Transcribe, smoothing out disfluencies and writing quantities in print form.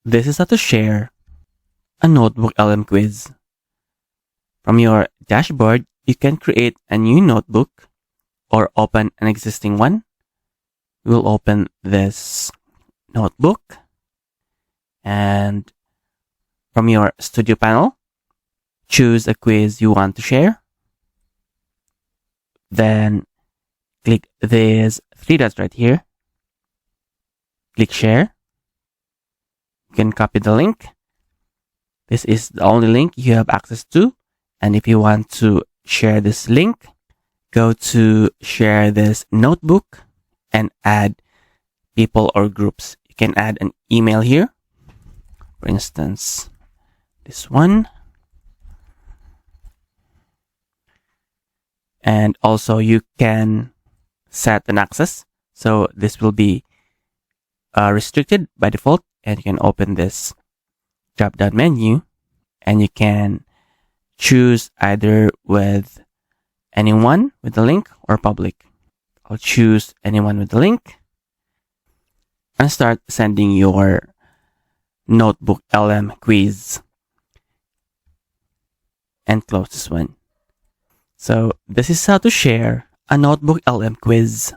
this is how to share a NotebookLM quiz. From your dashboard, you can create a new notebook or open an existing one. We'll open this notebook, and from your studio panel, choose a quiz you want to share. Then click these three dots right here. Click share. You can copy the link. This is the only link you have access to. And if you want to share this link, go to share this notebook and add people or groups. You can add an email here. For instance, this one. And also you can set an access. So this will be restricted by default, and you can open this drop down menu and you can choose either with anyone with the link or public. I'll choose anyone with the link and start sending your NotebookLM quiz, and close this one. So this is how to share a NotebookLM quiz.